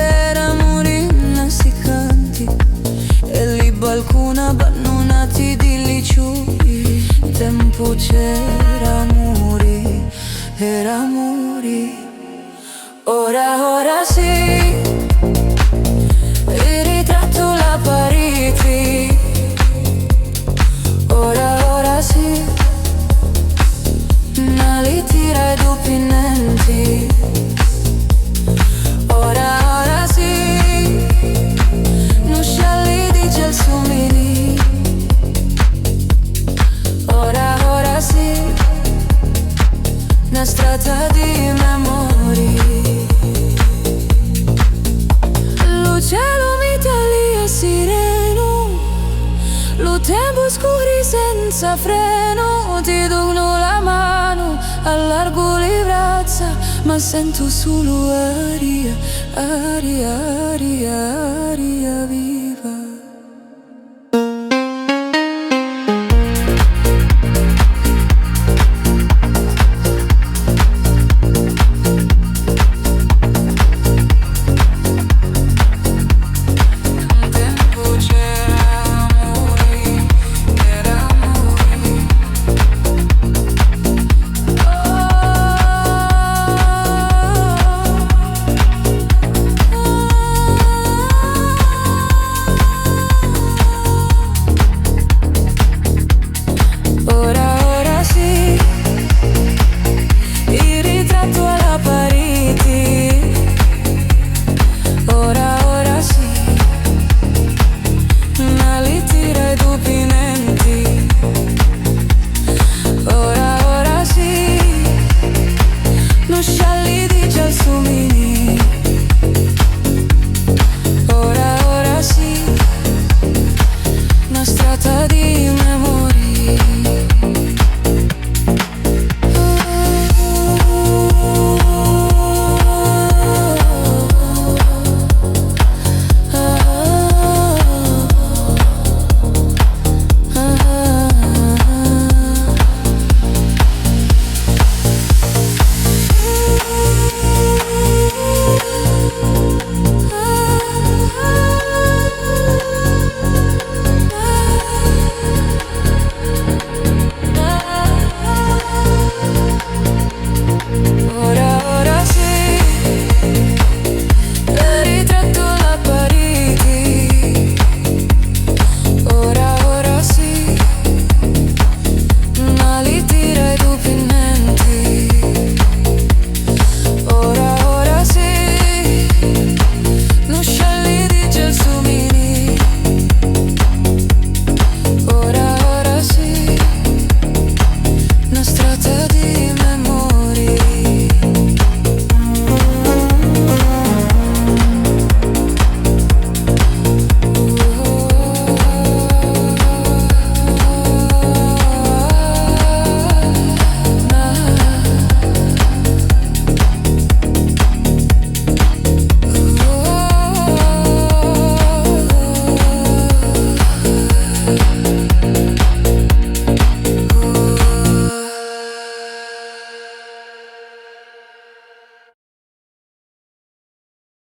c'era Murina si canti e lì balcona abbandonati di licciui. Tempo c'era muri, era muri. Ora sì, il ritratto la pariti. Ora sì, nali tira e dupinenti. Ora sì, non scialli di gelsomini. Ora sì, una strada di memori. Lo cielo mite e sireno, lo tempo scuri senza freno. Ti dono la mano, allargo le braccia, ma sento solo aria, aria, aria, aria viva.